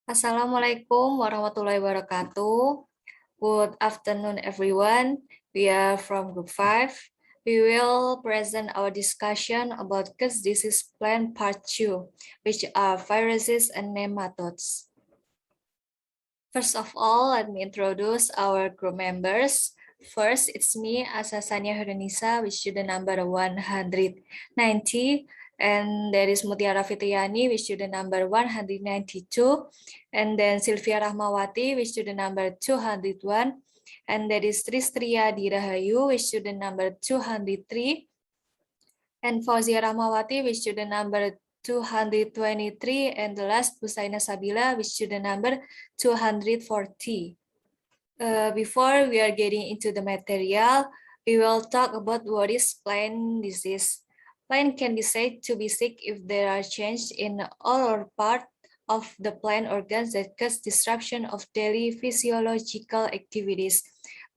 Assalamualaikum warahmatullahi wabarakatuh. Good afternoon, everyone. We are from Group 5. We will present our discussion about Cus disease plant part 2, which are viruses and nematodes. First of all, let me introduce our group members. First, it's me, Asa Tsania Khoirunnisa, with student number 190. And there is Mutiara Fitriyani with student number 192. And then Syilvia Rahmawati with student number 201. And there is Risthriadhi Rahayu with student number 203. And Fauziah Rahmawati with student number 223. And the last Butsaina Sabilla with student number 240. Before we are getting into the material, we will talk about what is plant disease. Plant can be said to be sick if there are changes in all or part of the plant organs that cause disruption of daily physiological activities.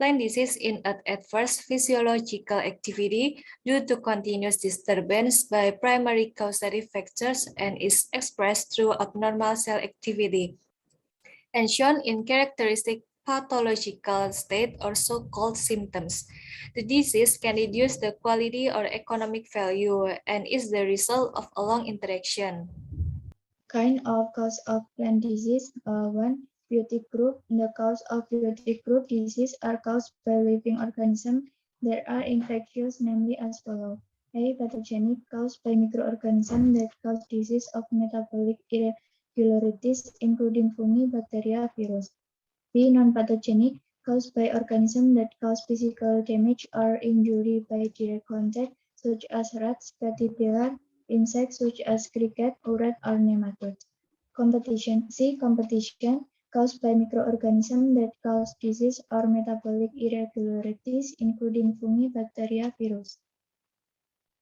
Plant disease in at first physiological activity due to continuous disturbance by primary causative factors and is expressed through abnormal cell activity and shown in characteristic pathological state or so-called symptoms. The disease can reduce the quality or economic value and is the result of a long interaction. Kind of cause of plant disease. 1. Biotic group. The cause of biotic group disease are caused by living organisms that are infectious, namely as follows. A. Pathogenic, caused by microorganisms that cause disease of metabolic irregularities, including fungi, bacteria, virus. B. Non-pathogenic, caused by organisms that cause physical damage or injury by direct contact, such as rats, caterpillar, insects such as cricket, rat, or nematodes. Competition. C. Competition, caused by microorganisms that cause disease or metabolic irregularities, including fungi, bacteria, virus.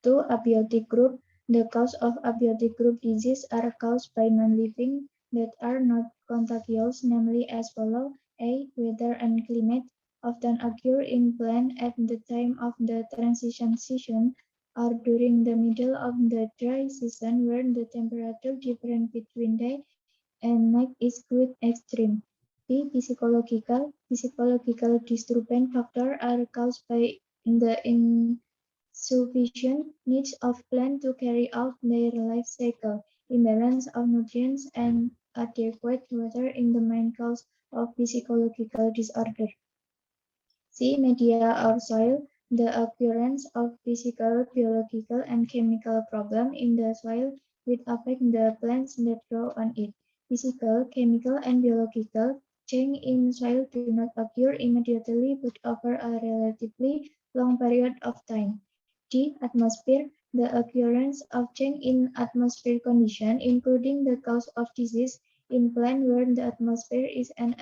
2. Abiotic group. The cause of abiotic group disease are caused by non-living that are not contagious, namely as follows. A. Weather and climate often occur in plant at the time of the transition season or during the middle of the dry season where the temperature difference between day and night is quite extreme. B. Physiological disturbance factors are caused by the insufficient needs of plants to carry out their life cycle, imbalance of nutrients, and adequate water in the main cause of physiological disorder. C. Media or soil. The occurrence of physical, biological, and chemical problems in the soil which affect the plants that grow on it. Physical, chemical, and biological change in soil do not occur immediately but over a relatively long period of time. D. Atmosphere. The occurrence of change in atmospheric condition, including the cause of disease in plant where the atmosphere is an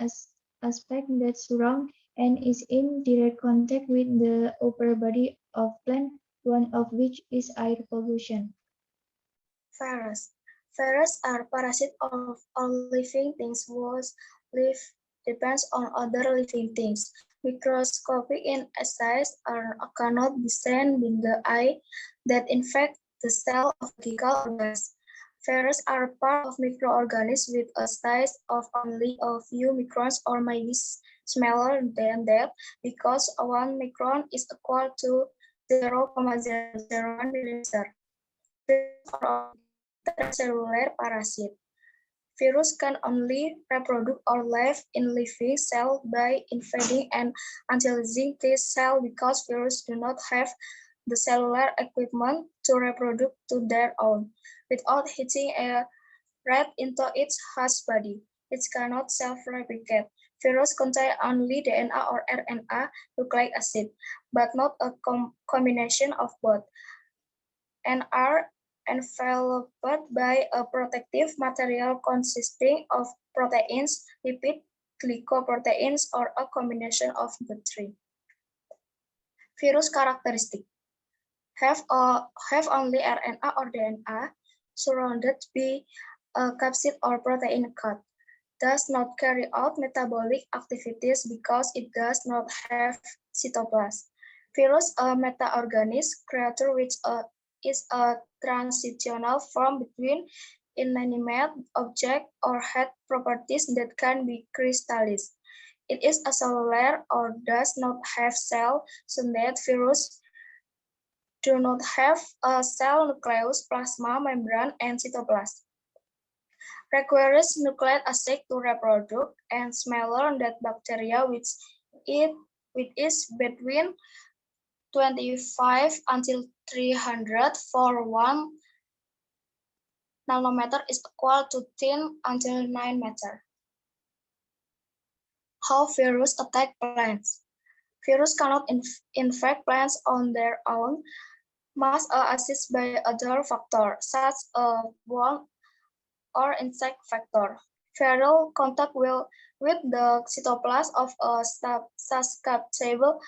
aspect that surrounds and is in direct contact with the upper body of plant, one of which is air pollution. Virus. Viruses are parasites of all living things whose life depends on other living things. Microscopic in size are cannot be seen in the eye that infect the cell of biological organs. Viruses are part of microorganisms with a size of only a few microns or maybe smaller than that because 1 micron is equal to 0.001 millimeter. Viruses are intracellular parasite. Virus can only reproduce or live in living cells by invading and utilizing these cells because viruses do not have the cellular equipment to reproduce to their own. Without hitting a rat into its host body, it cannot self-replicate. Virus contain only DNA or RNA nucleic acid, but not a combination of both, and are enveloped by a protective material consisting of proteins, lipid, glycoproteins, or a combination of the three. Virus characteristic have only RNA or DNA surrounded by a capsid or protein coat. Does not carry out metabolic activities because it does not have cytoplasm. Virus, a meta-organism creature which is a transitional form between inanimate object or had properties that can be crystallized. It is acellular or does not have cell, so that virus do not have a cell nucleus, plasma membrane, and cytoplasm. Requires nucleic acid to reproduce, and smaller than bacteria, which is between 25 until 300 for 1 nanometer is equal to 10 until 9 meter. How virus attack plants? Virus cannot infect plants on their own, must assist by other factors, such as worm or insect factor. Viral contact with the cytoplasm of a susceptible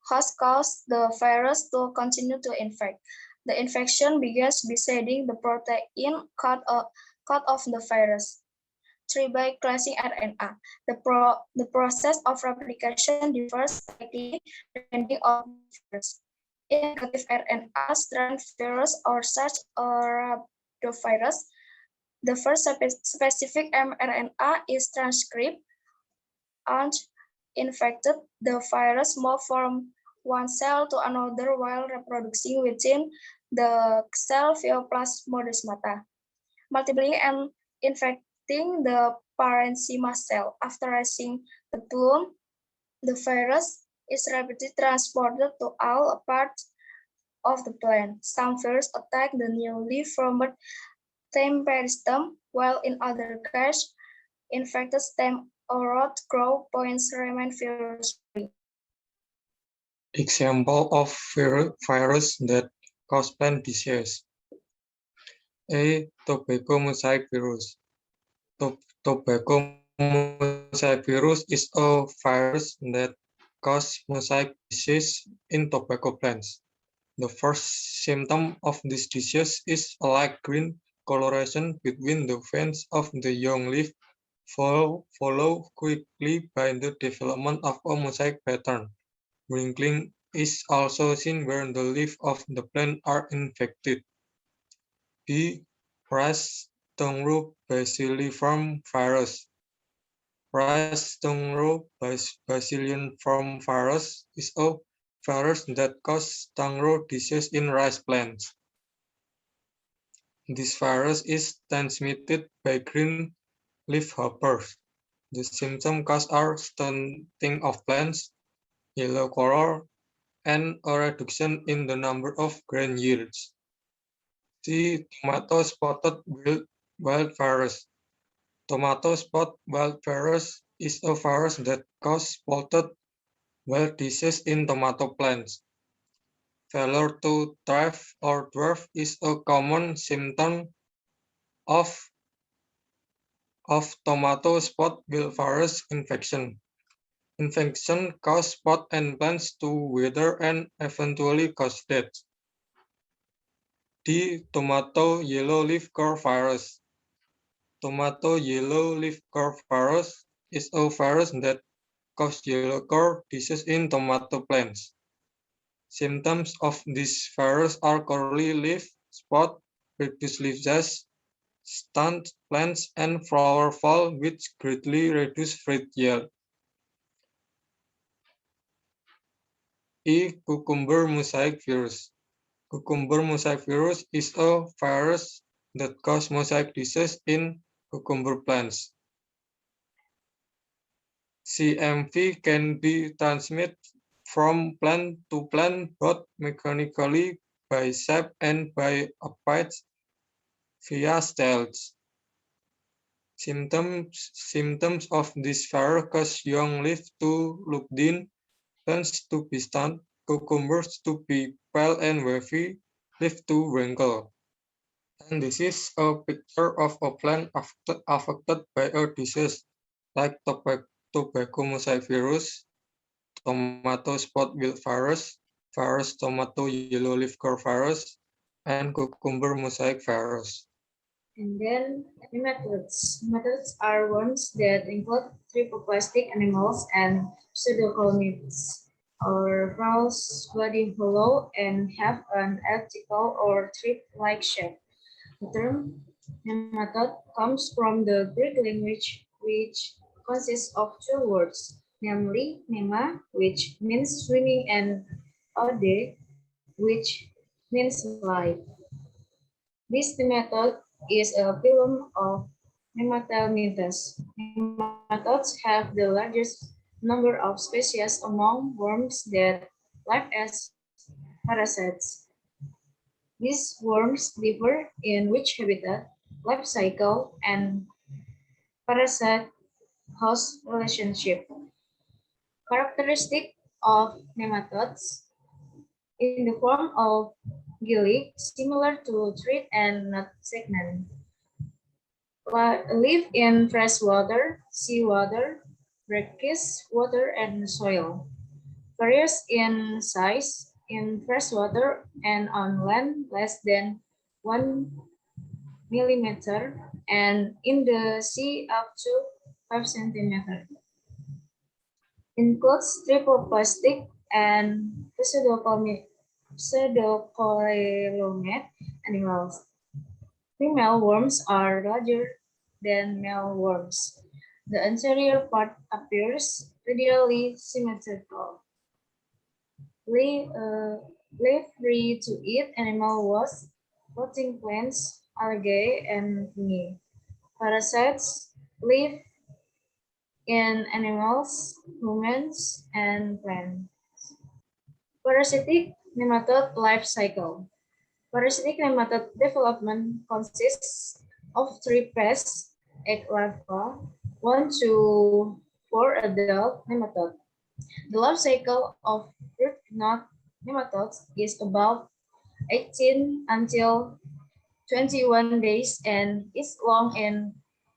host cause the virus to continue to infect. The infection begins by shedding the protein code of the virus. 3. By classing RNA. The process of replication differs slightly depending on the virus. In negative RNA strand virus or such a virus, the first specific mRNA is transcribed and infected. The virus moves from one cell to another while reproducing within the cell via plasmodesmata, multiplying and infecting the parenchyma cell. After reaching the plume, the virus is rapidly transported to all parts of the plant. Some viruses attack the newly formed stem peristem, while in other cases, infected stem or root growth points remain virus-free. Example of virus that cause plant disease. A. Tobacco mosaic virus. Tobacco mosaic virus is a virus that causes mosaic disease in tobacco plants. The first symptom of this disease is a light green coloration between the veins of the young leaf, followed quickly by the development of a mosaic pattern. Wrinkling is also seen where the leaves of the plant are infected. B. Rice tongue bacilliform virus. Rice tongue bacilliform virus is a virus that causes tongue disease in rice plants. This virus is transmitted by green leafhoppers. The symptoms caused are stunting of plants, yellow color, and a reduction in the number of grain yields. C. Tomato spotted wild virus. Tomato spot wild virus is a virus that causes spotted wild disease in tomato plants. Failure to thrive or dwarf is a common symptom of tomato spot wild virus infection. Infection causes spot and plants to wither and eventually cause death. D. Tomato yellow leaf curl virus. Tomato yellow leaf curl virus is a virus that causes yellow curl disease in tomato plants. Symptoms of this virus are curly leaf spot, reduced leaf size, stunned plants, and flower fall, which greatly reduce fruit yield. E. Cucumber mosaic virus. Cucumber mosaic virus is a virus that causes mosaic disease in cucumber plants. CMV can be transmitted from plant to plant both mechanically by sap and by apids via stels. Symptoms of this virus cause young leaves to look thin, plants to be stunned, cucumbers to be pale and wavy, leaf to wrinkle. And this is a picture of a plant affected by a disease like tobacco mosaic virus, tomato spot wilt virus, virus tomato yellow leaf curl virus, and cucumber mosaic virus. And then nematodes. Nematodes are worms that include trypoplastic animals and pseudocolonids, or crawls, body hollow, and have an elliptical or thread-like shape. The term Nematode comes from the Greek language, which consists of two words, namely nema, which means swimming, and ode, which means life. This nematode is a phylum of Nematelmintes. Nematodes have the largest number of species among worms that live as parasites. These worms differ in which habitat, life cycle, and parasite-host relationship. Characteristic of nematodes in the form of gilly, similar to thread and not segment. Live in fresh water, seawater, brackish water, and soil. Varies in size in freshwater and on land less than 1 millimeter, and in the sea up to 5 centimeter. Includes trypoplastic and pseudocoelomate animals. Female worms are larger than male worms. The anterior part appears radially symmetrical. Live free to eat animal wastes, floating plants, algae, and fungi. Parasites live in animals, humans, and plants. Parasitic nematode life cycle. Parasitic nematode development consists of three phases: egg larva, 1 to 4 adult nematode. The life cycle of root knot nematodes is about 18 until 21 days and is long in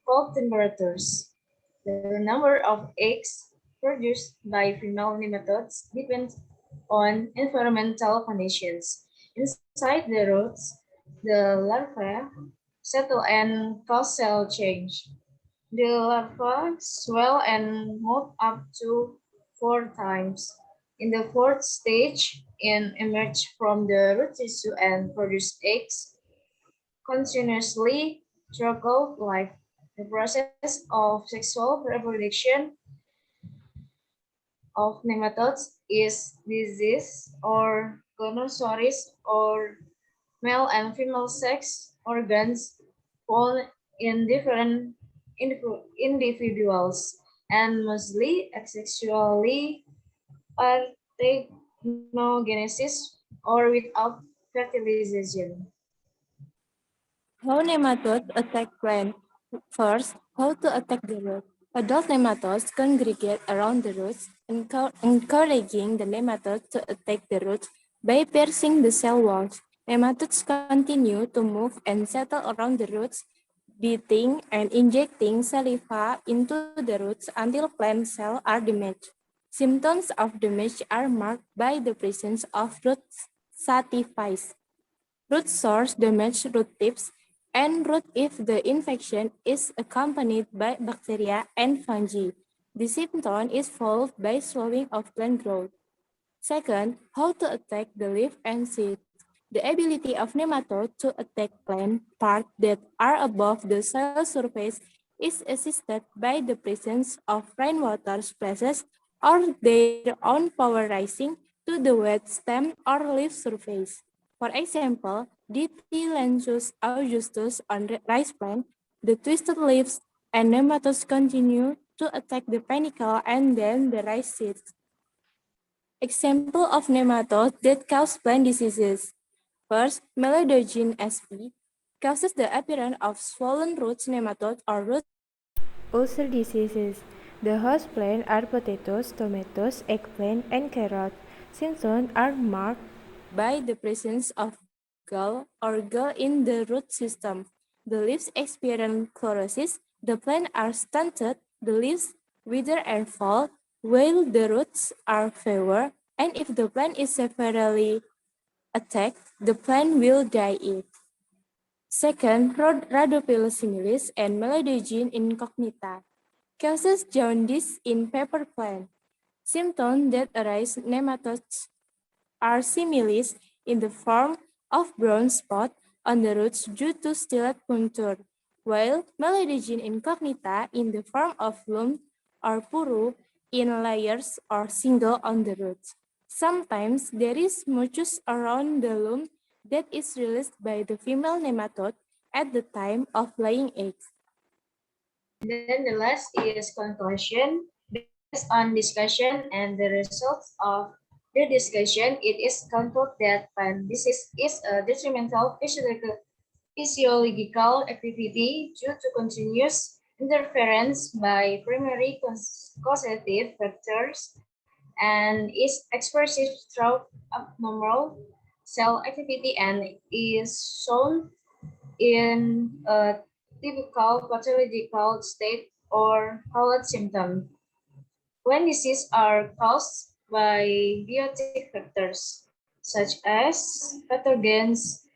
cold temperatures. The number of eggs produced by female nematodes depends on environmental conditions. Inside the roots, the larvae settle and cause cell change. The larvae swell and molt up to 4 times. In the fourth stage, and emerge from the root tissue and produce eggs continuously throughout life. The process of sexual reproduction of nematodes is disease or gonosoris, or male and female sex organs fall in different individuals and mostly asexually parthenogenesis or without fertilization. How nematodes attack plant? First, how to attack the root. Adult nematodes congregate around the roots, encouraging the nematodes to attack the roots by piercing the cell walls. Nematodes continue to move and settle around the roots, biting and injecting saliva into the roots until plant cells are damaged. Symptoms of damage are marked by the presence of root sativus, root sores, damaged root tips, and root if the infection is accompanied by bacteria and fungi. The symptom is followed by slowing of plant growth. Second, how to attack the leaf and seed. The ability of nematode to attack plant parts that are above the soil surface is assisted by the presence of rainwater splashes or their own power rising to the wet stem or leaf surface. For example, DT lentus augustus on rice plant, the twisted leaves and nematodes continue to attack the panicle and then the rice seeds. Example of nematodes that cause plant diseases. First, Melodogene sp. causes the appearance of swollen roots, nematodes, or root ulcer diseases. The host plant are potatoes, tomatoes, eggplant, and carrot. Symptoms are marked by the presence of gall or gall in the root system. The leaves experience chlorosis, the plants are stunted, the leaves wither and fall, while the roots are fewer, and if the plant is severely attacked, the plant will die it. Second, Rhabdophilus similis and Melodogene incognita causes jaundice in pepper plant. Symptoms that arise nematodes are similis in the form of brown spot, on the roots due to stylet puncture, while Meloidogen incognita in the form of loam or puru in layers or single on the roots. Sometimes there is mucus around the loam that is released by the female nematode at the time of laying eggs. Then the last is conclusion. Based on discussion and the results of the discussion, it is concluded that plant disease is a detrimental physiological activity due to continuous interference by primary causative factors and is expressive through abnormal cell activity and is shown in a typical pathological state or colored symptom. When diseases are caused by biotic factors, such as pathogens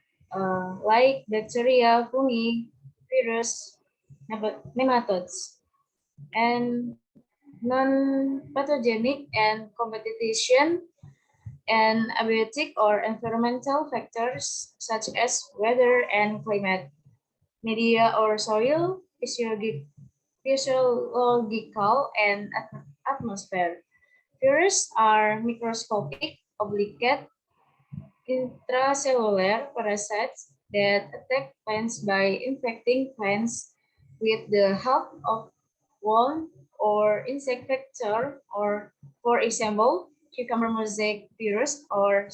like bacteria, fungi, virus, nematodes, and non-pathogenic and competition and abiotic or environmental factors such as weather and climate, media or soil, physiological and atmosphere. Viruses are microscopic, obligate, intracellular parasites that attack plants by infecting plants with the help of worm or insect vector, or for example, cucumber mosaic virus or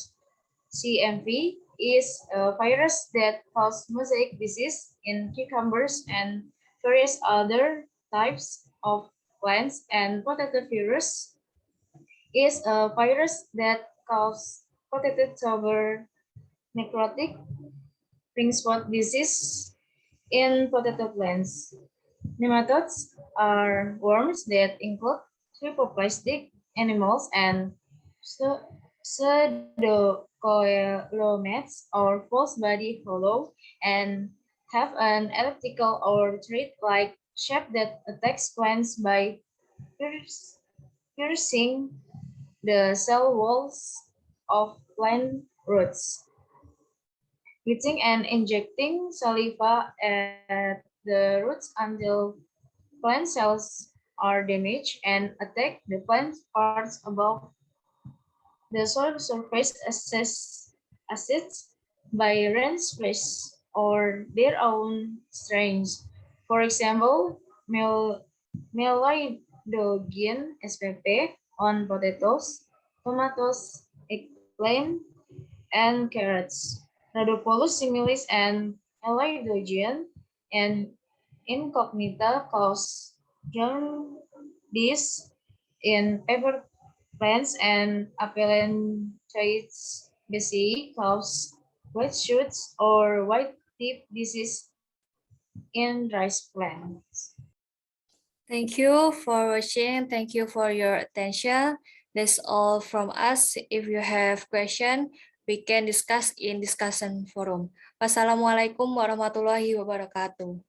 CMV is a virus that causes mosaic disease in cucumbers and various other types of plants, and potato virus is a virus that causes potato tuber necrotic ring spot disease in potato plants. Nematodes are worms that include trypoplastic animals and pseudocoelomates or false body hollow and have an elliptical or thread-like shape that attacks plants by piercing the cell walls of plant roots. Eating and injecting saliva at the roots until plant cells are damaged and attack the plant parts above the soil surface acids by rainflies or their own strains. For example, Meloidogen spp on potatoes, tomatoes, eggplant, and carrots. Rhodopolus similis and Meloidogen and incognita cause jaundice in pepper plants, and Aphelenchoides baceae cause white shoots or white tip disease in rice plants. Thank you for watching. Thank you for your attention. That's all from us. If you have question, we can discuss in discussion forum. Wassalamualaikum warahmatullahi wabarakatuh.